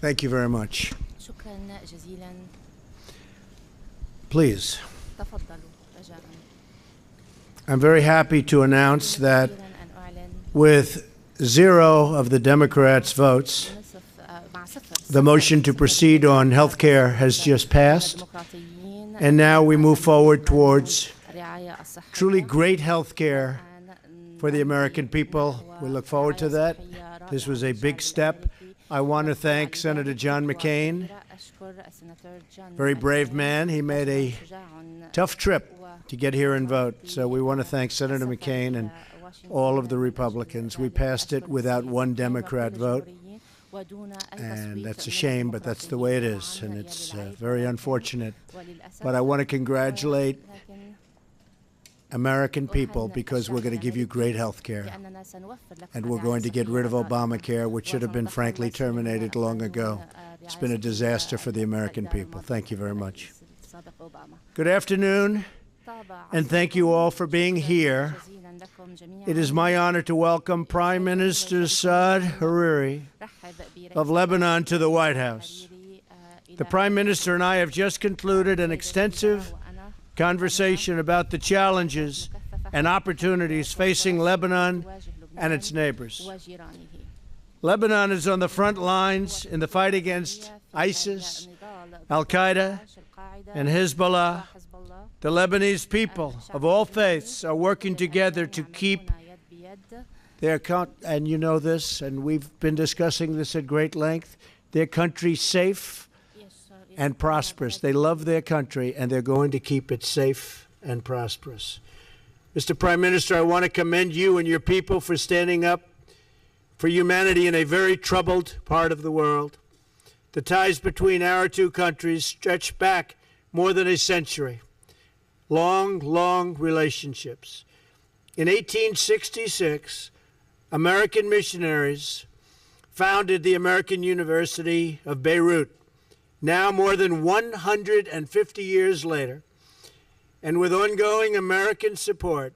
Thank you very much. شكرا جزيلا. Please. تفضلوا رجاء. I'm very happy to announce that أخيراً أن أعلن with 0 of the Democrats' votes, مع صفر the motion to proceed on health care has just passed, and now we move forward towards الرعاية الصحية truly great health care for the American people. We look forward to that. This was a big step. I want to thank Senator John McCain, very brave man. He made a tough trip to get here and vote. So we want to thank Senator McCain and all of the Republicans. We passed it without one Democrat vote. And that's a shame, but that's the way it is. And it's very unfortunate. But I want to congratulate American people because we're going to give you great health care. And we're going to get rid of Obamacare, which should have been frankly terminated long ago. It's been a disaster for the American people. Thank you very much. Good afternoon, and thank you all for being here. It is my honor to welcome Prime Minister Al-Hariri of Lebanon to the White House. The Prime Minister and I have just concluded an extensive conversation about the challenges and opportunities facing Lebanon and its neighbors. Lebanon is on the front lines in the fight against ISIS, Al-Qaeda, and Hezbollah. The Lebanese people of all faiths are working together to keep their and you know this, and we've been discussing this at great length, their country safe and prosperous. They love their country, and they're going to keep it safe and prosperous. Mr. Prime Minister, I want to commend you and your people for standing up for humanity in a very troubled part of the world. The ties between our two countries stretch back more than a century. Long, long relationships. In 1866, American missionaries founded the American University of Beirut. Now, more than 150 years later, and with ongoing American support,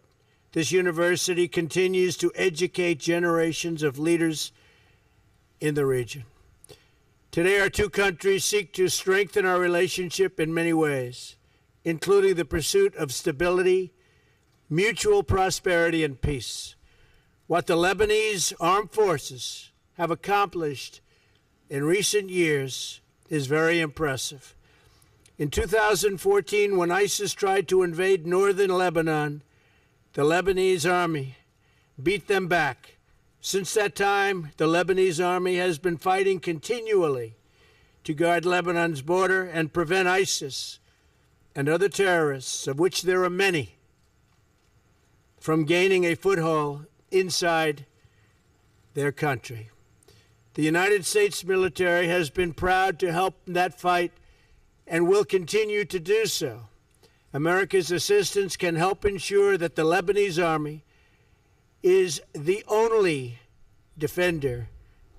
this university continues to educate generations of leaders in the region. Today, our two countries seek to strengthen our relationship in many ways, including the pursuit of stability, mutual prosperity, and peace. What the Lebanese armed forces have accomplished in recent years is very impressive. In 2014, when ISIS tried to invade northern Lebanon, the Lebanese army beat them back. Since that time, the Lebanese army has been fighting continually to guard Lebanon's border and prevent ISIS and other terrorists, of which there are many, from gaining a foothold inside their country. The United States military has been proud to help in that fight and will continue to do so. America's assistance can help ensure that the Lebanese army is the only defender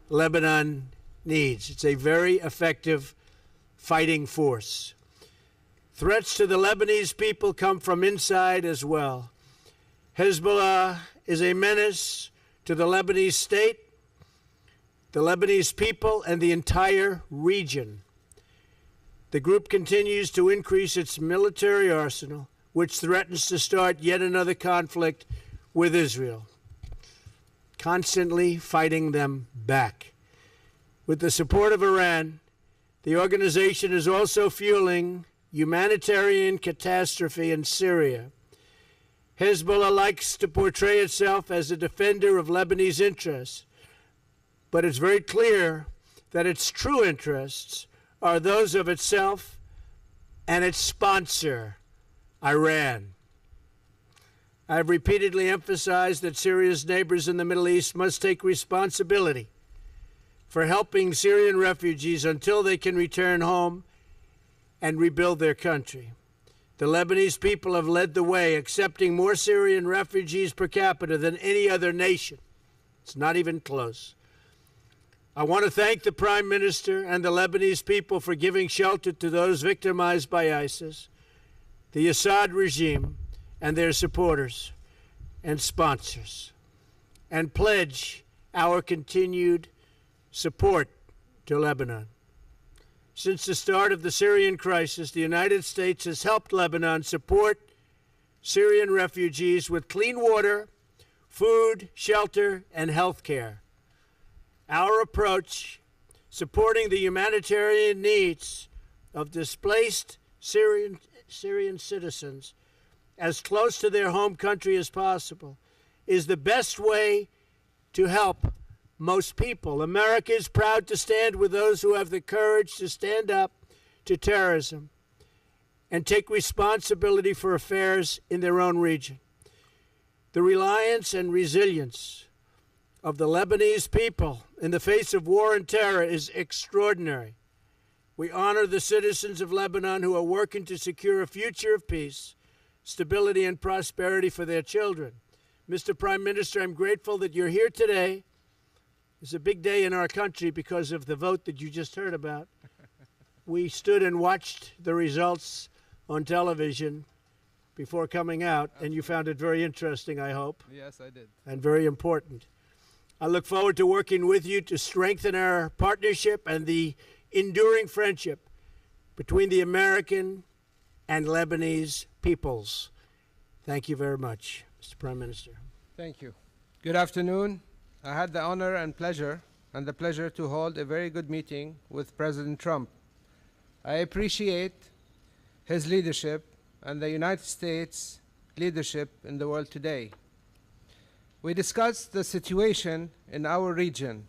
Lebanon needs. It's a very effective fighting force. Threats to the Lebanese people come from inside as well. Hezbollah is a menace to the Lebanese state, the Lebanese people, and the entire region. The group continues to increase its military arsenal, which threatens to start yet another conflict with Israel, constantly fighting them back. With the support of Iran, the organization is also fueling humanitarian catastrophe in Syria. Hezbollah likes to portray itself as a defender of Lebanese interests, but it's very clear that its true interests are those of itself and its sponsor, Iran. I've repeatedly emphasized that Syria's neighbors in the Middle East must take responsibility for helping Syrian refugees until they can return home and rebuild their country. The Lebanese people have led the way, accepting more Syrian refugees per capita than any other nation. It's not even close. I want to thank the Prime Minister and the Lebanese people for giving shelter to those victimized by ISIS, the Assad regime, and their supporters and sponsors, and pledge our continued support to Lebanon. Since the start of the Syrian crisis, the United States has helped Lebanon support Syrian refugees with clean water, food, shelter, and health care. Our approach, supporting the humanitarian needs of displaced Syrian citizens as close to their home country as possible, is the best way to help most people. America is proud to stand with those who have the courage to stand up to terrorism and take responsibility for affairs in their own region. The reliance and resilience of the Lebanese people in the face of war and terror is extraordinary. We honor the citizens of Lebanon who are working to secure a future of peace, stability, and prosperity for their children. Mr. Prime Minister, I'm grateful that you're here today. It's a big day in our country because of the vote that you just heard about. We stood and watched the results on television before coming out, and you found it very interesting, I hope. Yes, I did. And very important. I look forward to working with you to strengthen our partnership and the enduring friendship between the American and Lebanese peoples. Thank you very much, Mr. Prime Minister. Thank you. Good afternoon. I had the honor and the pleasure to hold a very good meeting with President Trump. I appreciate his leadership and the United States leadership in the world today. We discussed the situation in our region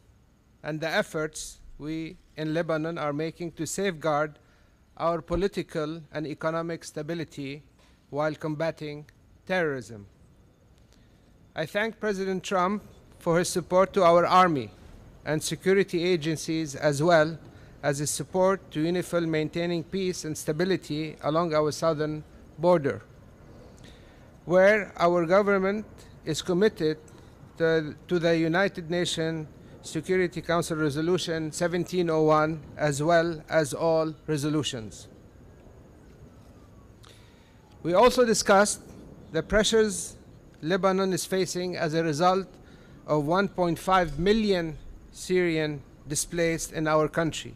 and the efforts we in Lebanon are making to safeguard our political and economic stability while combating terrorism. I thank President Trump for his support to our army and security agencies, as well as his support to UNIFIL maintaining peace and stability along our southern border, where our government is committed to the United Nations Security Council Resolution 1701, as well as all resolutions. We also discussed the pressures Lebanon is facing as a result of 1.5 million Syrian displaced in our country.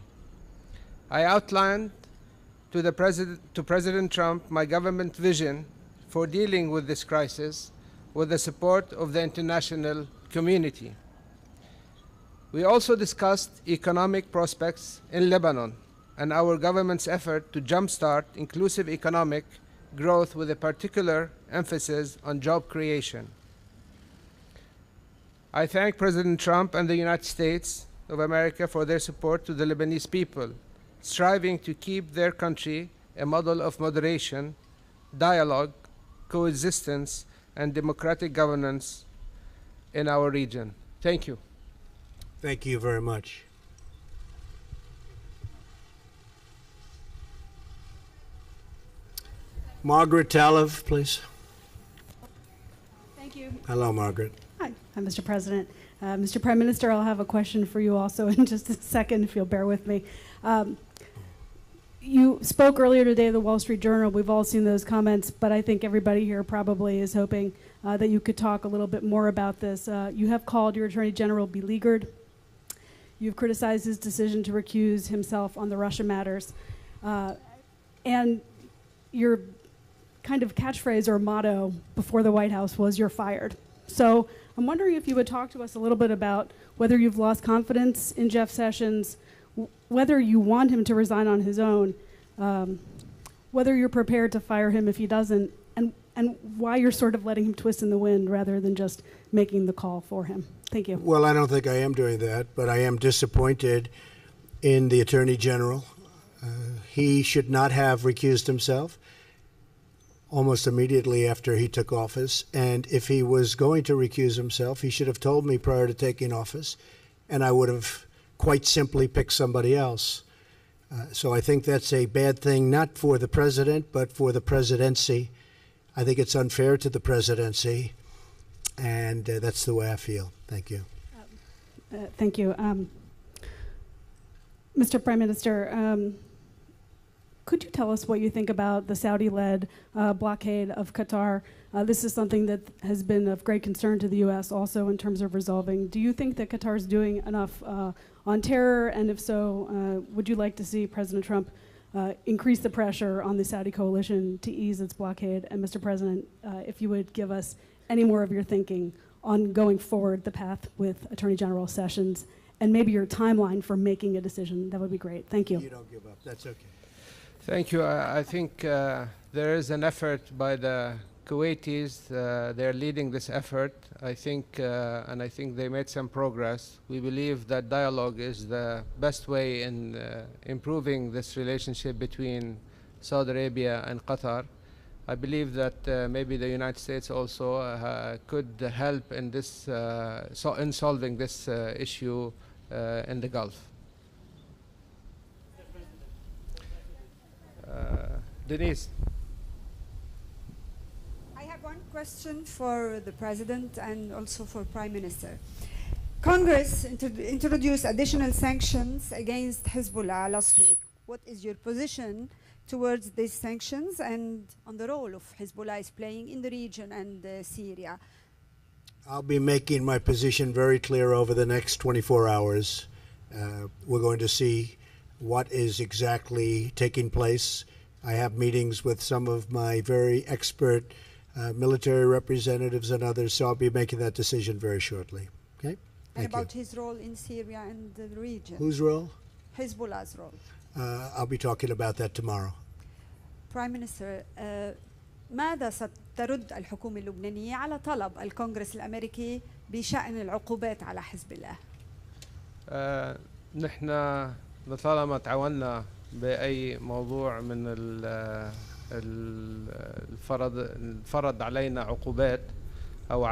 I outlined to President Trump my government vision for dealing with this crisis with the support of the international community. We also discussed economic prospects in Lebanon and our government's effort to jumpstart inclusive economic growth with a particular emphasis on job creation. I thank President Trump and the United States of America for their support to the Lebanese people, striving to keep their country a model of moderation, dialogue, coexistence, and democratic governance in our region. Thank you. Thank you very much. Margaret Talev, please. Thank you. Hello, Margaret. Hi, Mr. President. Mr. Prime Minister, I'll have a question for you also in just a second, if you'll bear with me. You spoke earlier today at the Wall Street Journal. We've all seen those comments, but I think everybody here probably is hoping that you could talk a little bit more about this. You have called your Attorney General beleaguered. You've criticized his decision to recuse himself on the Russia matters. And your kind of catchphrase or motto before the White House was "you're fired." So I'm wondering if you would talk to us a little bit about whether you've lost confidence in Jeff Sessions, whether you want him to resign on his own, whether you're prepared to fire him if he doesn't, and why you're sort of letting him twist in the wind rather than just making the call for him. Thank you. Well, I don't think I am doing that, but I am disappointed in the Attorney General. He should not have recused himself almost immediately after he took office. And if he was going to recuse himself, he should have told me prior to taking office, and I would have quite simply picked somebody else. So I think that's a bad thing, not for the president, but for the presidency. I think it's unfair to the presidency, and that's the way I feel. Thank you. Thank you. Mr. Prime Minister, could you tell us what you think about the Saudi-led blockade of Qatar? This is something that has been of great concern to the U.S. also in terms of resolving. Do you think that Qatar is doing enough on on terror? And if so, would you like to see President Trump increase the pressure on the Saudi coalition to ease its blockade? And Mr. President, if you would give us any more of your thinking on going forward the path with Attorney General Sessions and maybe your timeline for making a decision, that would be great. Thank you. You don't give up. That's okay. Thank you. I think there is an effort by the Kuwaitis. They're leading this effort. I think they made some progress. We believe that dialogue is the best way in improving this relationship between Saudi Arabia and Qatar. I believe that maybe the United States also could help in this in solving this issue in the Gulf. Denise. I have one question for the President and also for Prime Minister. Congress introduced additional sanctions against Hezbollah last week. What is your position towards these sanctions and on the role of Hezbollah is playing in the region and Syria? I'll be making my position very clear over the next 24 hours. We're going to see what is exactly taking place. I have meetings with some of my very expert military representatives and others, so I'll be making that decision very shortly. Okay? And about his role in Syria and the region. Whose role? Hezbollah's role. I'll be talking about that tomorrow. Prime Minister, ماذا سترد الحكومة اللبنانية على طلب الكونغرس الأمريكي بشأن العقوبات على حزب الله؟ نحن لطالما تعاوننا بأي موضوع من الفرض علينا عقوبات أو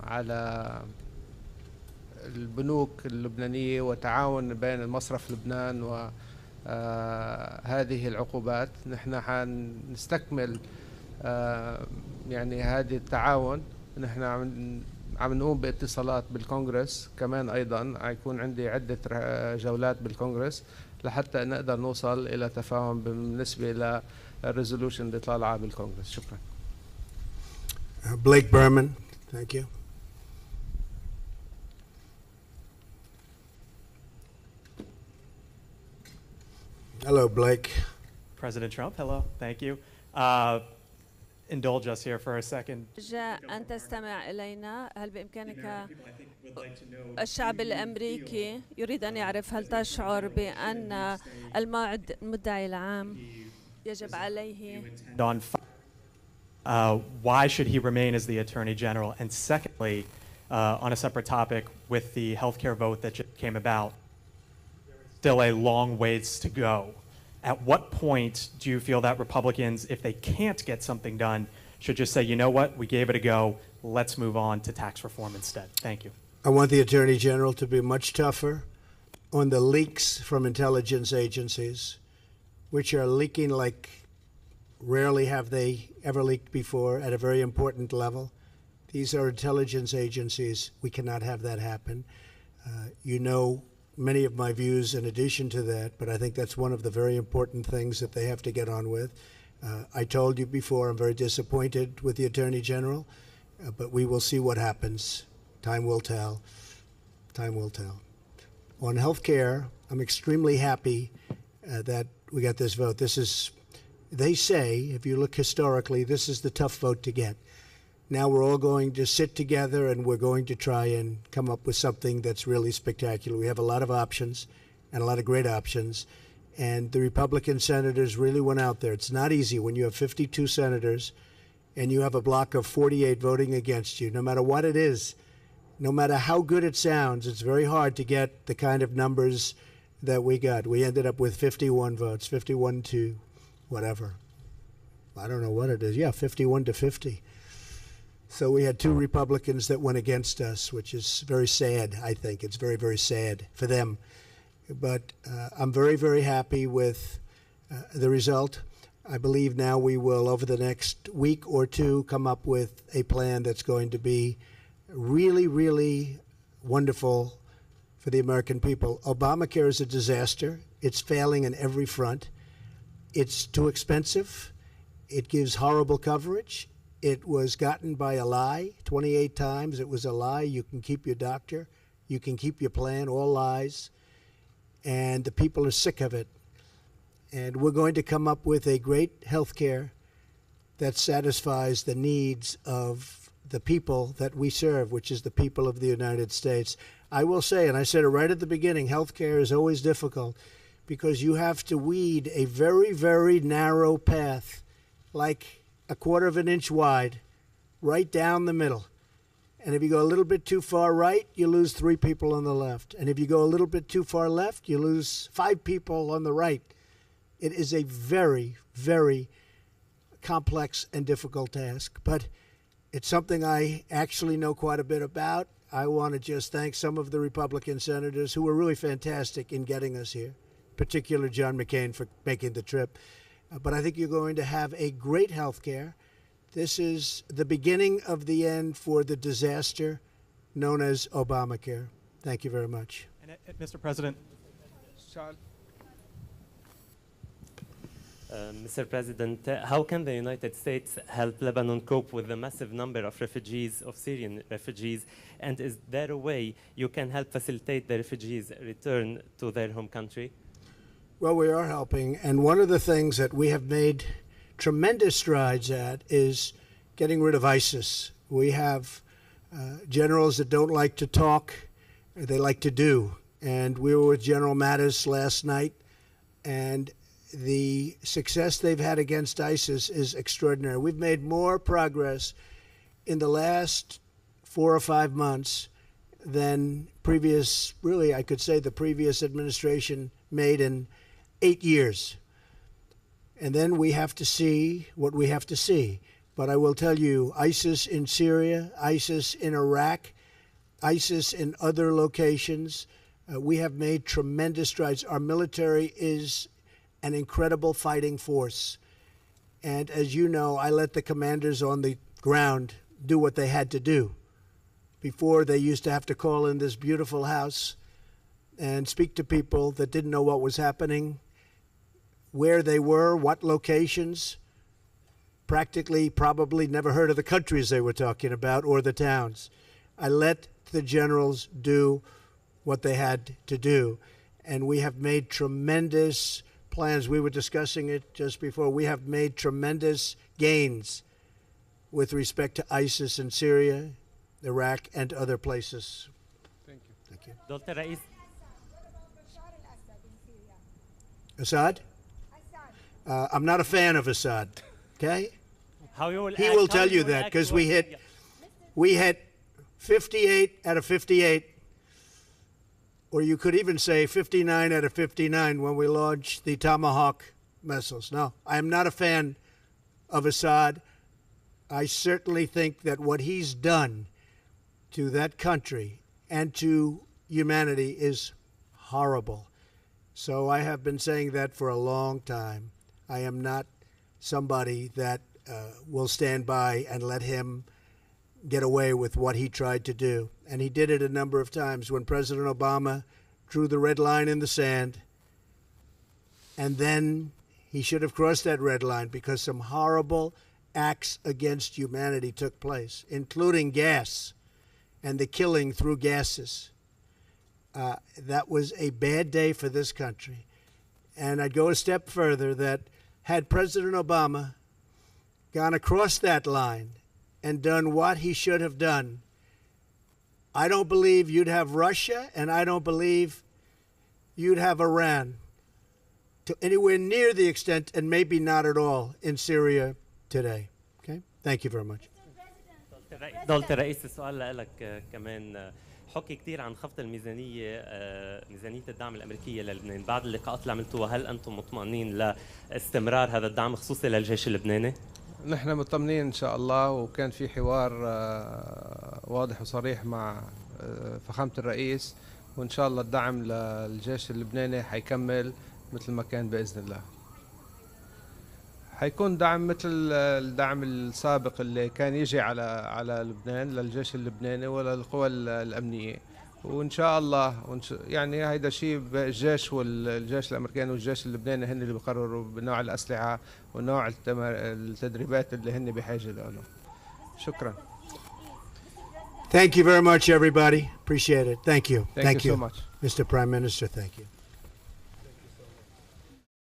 على البنوك اللبنانية وتعاون بين المصرف لبنان وهذه العقوبات، نحن حنستكمل يعني هذه التعاون. نحن عم نقوم باتصالات بالكونغرس كمان، أيضا حيكون عندي عدة جولات بالكونغرس لحتى نقدر نوصل إلى تفاهم بالنسبة للريزولوشن اللي طالعة بالكونغرس. شكرا. Blake Berman, thank you. Hello, Blake. President Trump, hello, thank you. Indulge us here for a second. أن تستمع إلينا. هل بإمكانك الشعب الأمريكي يريد أن يعرف هل تشعر بأن المدعي العام يجب عليه why should he remain as the Attorney General? And secondly, on a separate topic, with the healthcare vote that just came about, still a long ways to go. At what point do you feel that Republicans, if they can't get something done, should just say, you know what, we gave it a go, let's move on to tax reform instead? Thank you. I want the Attorney General to be much tougher on the leaks from intelligence agencies, which are leaking like rarely have they ever leaked before at a very important level. These are intelligence agencies. We cannot have that happen. You know many of my views in addition to that, but I think that's one of the very important things that they have to get on with. I told you before, I'm very disappointed with the Attorney General, but we will see what happens. Time will tell. Time will tell. On health care, I'm extremely happy that we got this vote. This is, they say, if you look historically, this is the tough vote to get. Now we're all going to sit together and we're going to try and come up with something that's really spectacular. We have a lot of options and a lot of great options. And the Republican senators really went out there. It's not easy when you have 52 senators and you have a block of 48 voting against you. No matter what it is, no matter how good it sounds, it's very hard to get the kind of numbers that we got. We ended up with 51 votes, 51 to whatever. I don't know what it is. Yeah, 51 to 50. So we had two Republicans that went against us, which is very sad, I think. It's very, very sad for them. But I'm very, very happy with the result. I believe now we will, over the next week or two, come up with a plan that's going to be really, really wonderful for the American people. Obamacare is a disaster. It's failing on every front. It's too expensive. It gives horrible coverage. It was gotten by a lie 28 times. It was a lie. You can keep your doctor. You can keep your plan, all lies, and the people are sick of it. And we're going to come up with a great health care that satisfies the needs of the people that we serve, which is the people of the United States. I will say, and I said it right at the beginning, health care is always difficult because you have to weed a very, very narrow path, like a quarter of an inch wide, right down the middle. And if you go a little bit too far right, you lose 3 people on the left. And if you go a little bit too far left, you lose 5 people on the right. It is a very, very complex and difficult task, but it's something I actually know quite a bit about. I want to just thank some of the Republican senators who were really fantastic in getting us here, particularly John McCain for making the trip. But I think you're going to have a great health care. This is the beginning of the end for the disaster known as Obamacare. Thank you very much. And, Mr. President. Mr. President, how can the United States help Lebanon cope with the massive number of refugees, of Syrian refugees, and is there a way you can help facilitate the refugees' return to their home country? Well, we are helping, and one of the things that we have made tremendous strides at is getting rid of ISIS. We have generals that don't like to talk, they like to do, and we were with General Mattis last night, and the success they've had against ISIS is extraordinary. We've made more progress in the last 4 or 5 months than previous, really, I could say the previous administration made in 8 years. And then we have to see what we have to see. But I will tell you, ISIS in Syria, ISIS in Iraq, ISIS in other locations, we have made tremendous strides. Our military is an incredible fighting force. And as you know, I let the commanders on the ground do what they had to do. Before, they used to have to call in this beautiful house and speak to people that didn't know what was happening, where they were, what locations, practically probably never heard of the countries they were talking about or the towns. I let the generals do what they had to do. And we have made tremendous plans. We were discussing it just before. We have made tremendous gains with respect to ISIS in Syria, Iraq, and other places. Thank you. Thank you. Dr. Rais, Assad? I'm not a fan of Assad, okay? He will tell you that because we hit 58 out of 58, or you could even say 59 out of 59 when we launched the Tomahawk missiles. No, I am not a fan of Assad. I certainly think that what he's done to that country and to humanity is horrible. So I have been saying that for a long time. I am not somebody that will stand by and let him get away with what he tried to do. And he did it a number of times when President Obama drew the red line in the sand. And then he should have crossed that red line because some horrible acts against humanity took place, including gas and the killing through gases. That was a bad day for this country. And I'd go a step further that had President Obama gone across that line and done what he should have done, I don't believe you'd have Russia, and I don't believe you'd have Iran to anywhere near the extent, and maybe not at all, in Syria today. Okay? Thank you very much. دولة رئيس السؤال لك كمان حكي كثير عن خفض الميزانية ميزانية الدعم الأمريكية للبنان بعد اللقاءات اللي عملتوها هل أنتم مطمئنين لاستمرار هذا الدعم خصوصي للجيش اللبناني؟ نحن مطمئنين إن شاء الله وكان في حوار واضح وصريح مع فخامة الرئيس وإن شاء الله الدعم للجيش اللبناني حيكمل مثل ما كان بإذن الله. حيكون دعم مثل الدعم السابق اللي كان يجي على لبنان للجيش اللبناني وللقوى الأمنية وإن شاء الله يعني هيدا شيء الجيش والجيش الأمريكاني والجيش اللبناني هن اللي بيقرروا بنوع الأسلحة ونوع التدريبات اللي هن بحاجة له. شكرا. Thank you very much, everybody. Appreciate it. Thank you. Thank you so much. Mr. Prime Minister, thank you.